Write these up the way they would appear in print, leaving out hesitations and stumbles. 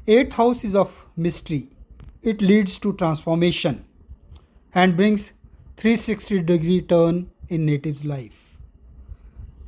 8th house is of mystery. It leads to transformation and brings 360-degree turn in native's life.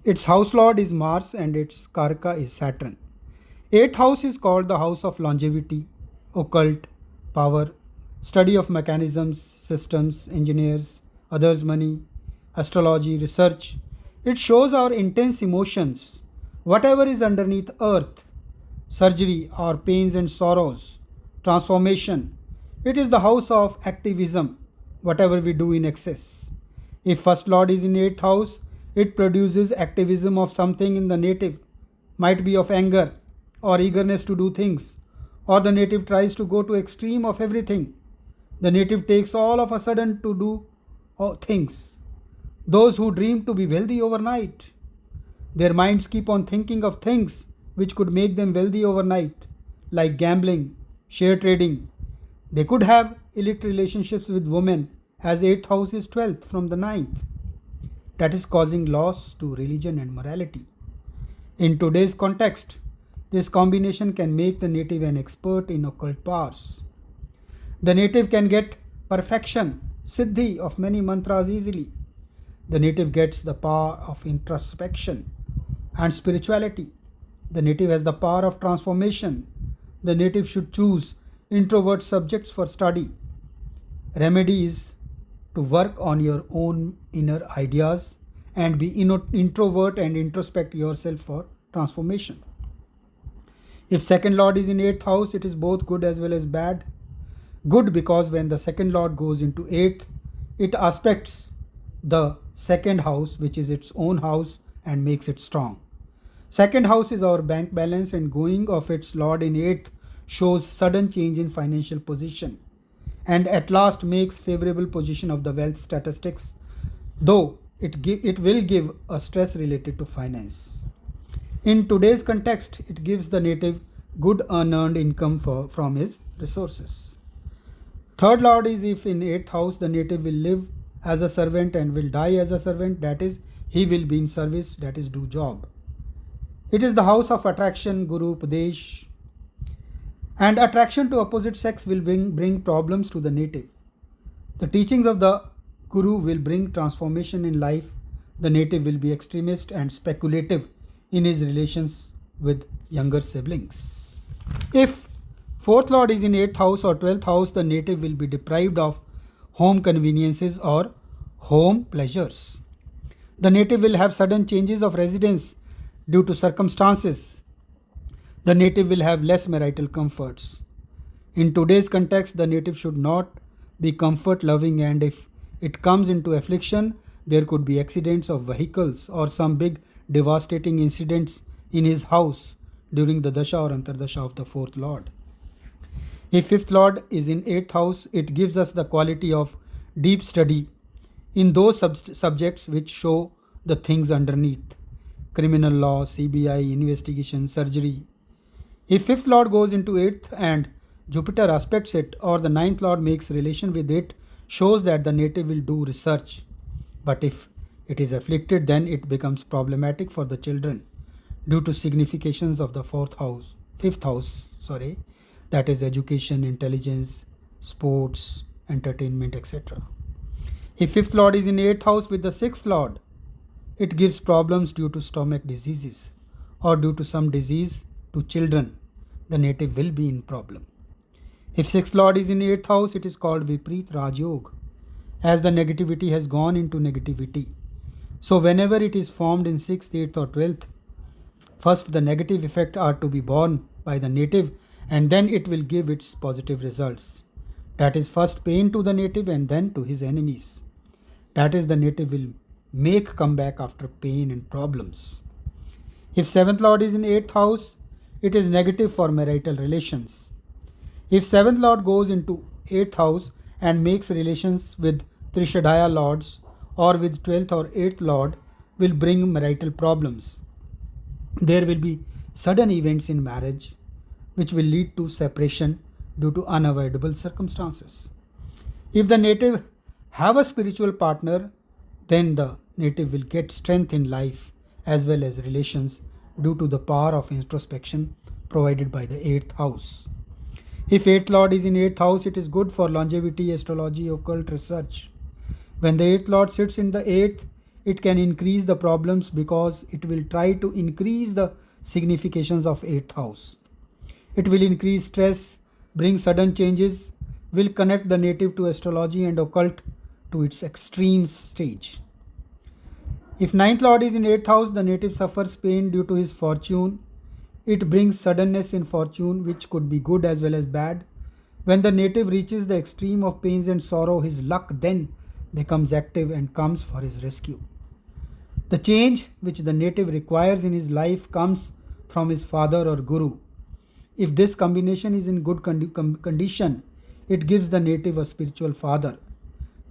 Its houselord is Mars and its Karaka is Saturn. 8th house is called the house of longevity, occult, power, study of mechanisms, systems, engineers, others' money, astrology, research. It shows our intense emotions, whatever is underneath earth, surgery, our pains and sorrows, transformation. It is the house of activism, whatever we do in excess. If first lord is in 8th house, it produces activism of something in the native, might be of anger or eagerness to do things, or the native tries to go to extreme of everything. The native takes all of a sudden to do things. Those who dream to be wealthy overnight, their minds keep on thinking of things which could make them wealthy overnight, like gambling, share trading. They could have illicit relationships with women, as 8th house is 12th from the 9th. That is causing loss to religion and morality. In today's context, this combination can make the native an expert in occult powers. The native can get perfection, siddhi of many mantras easily. The native gets the power of introspection and spirituality. The native has the power of transformation. The native should choose introvert subjects for study. Remedy is to work on your own inner ideas and be introvert and introspect yourself for transformation. If second lord is in 8th house, it is both good as well as bad. Good because when the second lord goes into 8th, it aspects the second house, which is its own house, and makes it strong. Second house is our bank balance, and going of its lord in 8th shows sudden change in financial position and at last makes favorable position of the wealth statistics, though it will give a stress related to finance. In today's context, it gives the native good unearned income from his resources. Third lord is if in 8th house the native will live as a servant and will die as a servant, that is, he will be in service, that is, do job. It is the house of attraction, guru, upadesh, and attraction to opposite sex will bring problems to the native. The teachings of the guru will bring transformation in life. The native will be extremist and speculative in his relations with younger siblings. If fourth lord is in 8th house or 12th house, the native will be deprived of home conveniences or home pleasures. The native will have sudden changes of residence due to circumstances. The native will have less marital comforts. In today's context, the native should not be comfort loving, and if it comes into affliction, there could be accidents of vehicles or some big devastating incidents in his house during the dasha or antardasha of the fourth lord. If fifth lord is in 8th house, it gives us the quality of deep study in those subjects which show the things underneath: criminal law, CBI, investigation, surgery. If fifth lord goes into 8th and Jupiter aspects it, or the 9th lord makes relation with it, shows that the native will do research. But if it is afflicted, then it becomes problematic for the children due to significations of the fifth house, that is education, intelligence, sports, entertainment, etc. If fifth lord is in 8th house with the 6th lord, it gives problems due to stomach diseases or due to some disease to children. The native will be in problem. If 6th lord is in 8th house, it is called Vipreet Rajyog, as the negativity has gone into negativity. So whenever it is formed in 6th, 8th or 12th, first the negative effect are to be borne by the native, and then it will give its positive results. That is first pain to the native and then to his enemies. That is, the native will make comeback after pain and problems. If 7th lord is in 8th house, it is negative for marital relations. If 7th lord goes into 8th house and makes relations with Trishadaya lords or with 12th or 8th lord, will bring marital problems. There will be sudden events in marriage which will lead to separation due to unavoidable circumstances. If the native have a spiritual partner, then the native will get strength in life as well as relations due to the power of introspection provided by the 8th house. If 8th Lord is in 8th house, it is good for longevity, astrology, occult research. When the 8th Lord sits in the 8th, it can increase the problems because it will try to increase the significations of 8th house. It will increase stress, bring sudden changes, will connect the native to astrology and occult to its extreme stage. If 9th Lord is in 8th house, the native suffers pain due to his fortune. It brings suddenness in fortune, which could be good as well as bad. When the native reaches the extreme of pains and sorrow, his luck then becomes active and comes for his rescue. The change which the native requires in his life comes from his father or guru. If this combination is in good condition, it gives the native a spiritual father.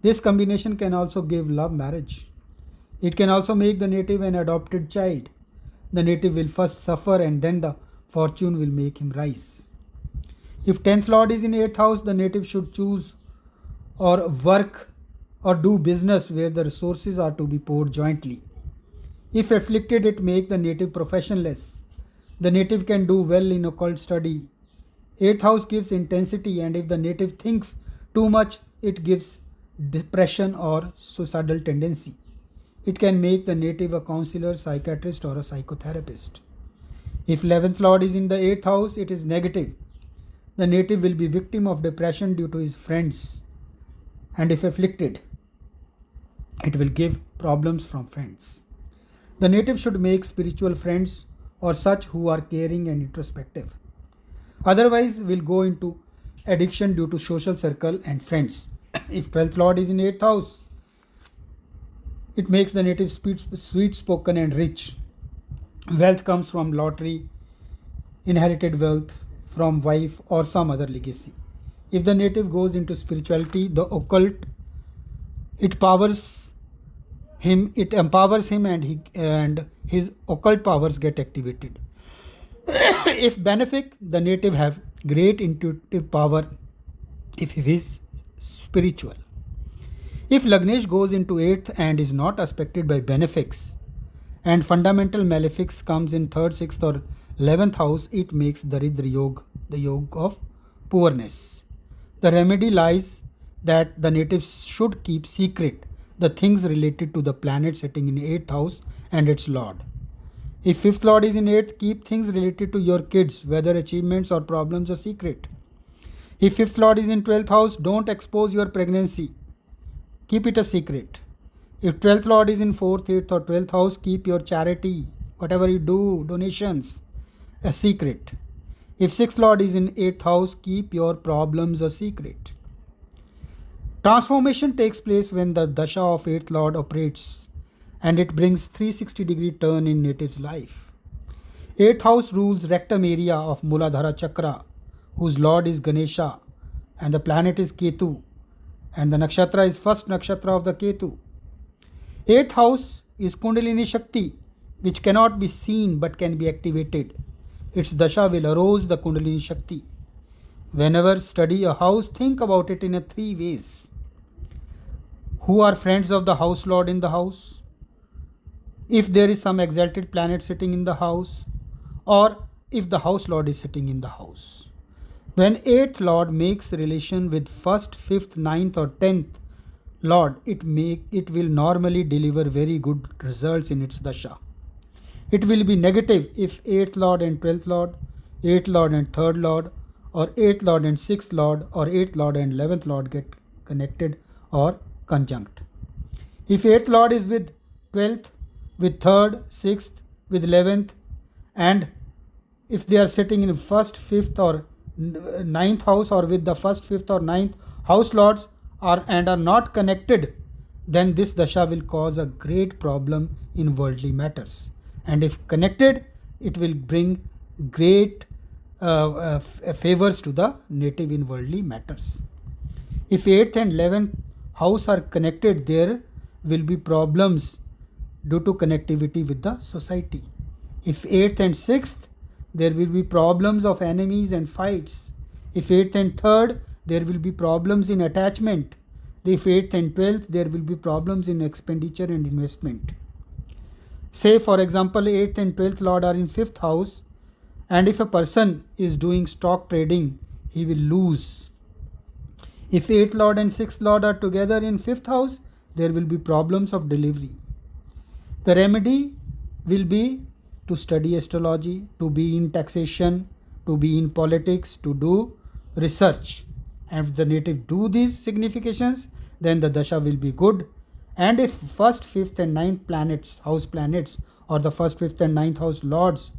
This combination can also give love marriage. It can also make the native an adopted child. The native will first suffer and then the fortune will make him rise. If 10th Lord is in 8th house, the native should choose or work or do business where the resources are to be poured jointly. If afflicted, it make the native professionless. The native can do well in occult study. 8th house gives intensity, and if the native thinks too much, it gives depression or suicidal tendency. It can make the native a counselor, psychiatrist or a psychotherapist. If 11th Lord is in the 8th house, it is negative. The native will be victim of depression due to his friends. And if afflicted, it will give problems from friends. The native should make spiritual friends or such who are caring and introspective. Otherwise, will go into addiction due to social circle and friends. If 12th Lord is in 8th house, it makes the native sweet spoken and rich. Wealth comes from lottery, inherited wealth from wife or some other legacy. If the native goes into spirituality, the occult, it empowers him and his occult powers get activated. If benefic, the native have great intuitive power if he is spiritual. If Lagnesh goes into 8th and is not aspected by benefics and fundamental malefics comes in 3rd, 6th or 11th house, it makes Daridra Yoga, the yoga of poorness. The remedy lies that the natives should keep secret the things related to the planet sitting in 8th house and its lord. If 5th Lord is in 8th, keep things related to your kids, whether achievements or problems, a secret. If 5th Lord is in 12th house, don't expose your pregnancy. Keep it a secret. If 12th Lord is in 4th, 8th or 12th house, keep your charity, whatever you do, donations, a secret. If 6th Lord is in 8th house, keep your problems a secret. Transformation takes place when the dasha of 8th Lord operates and it brings 360-degree turn in native's life. 8th house rules rectum area of Muladhara Chakra, whose Lord is Ganesha and the planet is Ketu. And the nakshatra is first nakshatra of the Ketu. 8th house is Kundalini Shakti, which cannot be seen but can be activated. Its dasha will arouse the Kundalini Shakti. Whenever study a house, think about it in 3 ways. Who are friends of the house lord in the house? If there is some exalted planet sitting in the house, or if the house lord is sitting in the house. When 8th Lord makes relation with 1st, 5th, 9th or 10th Lord, it will normally deliver very good results in its dasha. It will be negative if 8th Lord and 12th Lord, 8th Lord and 3rd Lord, or 8th Lord and 6th Lord, or 8th Lord and 11th Lord get connected or conjunct. If 8th Lord is with 12th, with 3rd, 6th, with 11th, and if they are sitting in 1st, 5th or 9th house or with the 1st, 5th or 9th house lords are not connected, then this dasha will cause a great problem in worldly matters. And if connected, it will bring great favors to the native in worldly matters. If 8th and 11th house are connected, there will be problems due to connectivity with the society. If 8th and 6th, there will be problems of enemies and fights. If 8th and 3rd, there will be problems in attachment. If 8th and 12th, there will be problems in expenditure and investment. Say for example, 8th and 12th Lord are in 5th house, and if a person is doing stock trading he will lose. If 8th lord and 6th lord are together in 5th house, there will be problems of delivery. The remedy will be to study astrology, to be in taxation, to be in politics, to do research. And if the native do these significations, then the dasha will be good. And if 1st, 5th and 9th planets, house planets, or the 1st, 5th and 9th house lords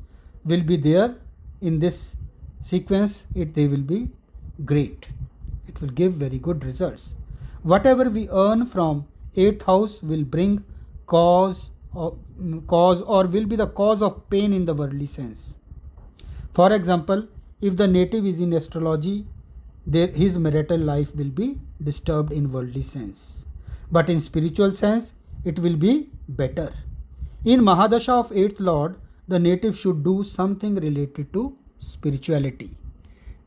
will be there in this sequence, they will be great. It will give very good results. Whatever we earn from 8th house will bring cause or will be the cause of pain in the worldly sense. For example, if the native is in astrology, his marital life will be disturbed in worldly sense. But in spiritual sense, it will be better. In Mahadasha of 8th Lord, the native should do something related to spirituality.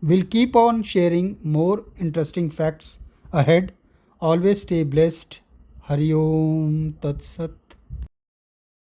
We'll keep on sharing more interesting facts ahead. Always stay blessed. Hari Om Tat Sat.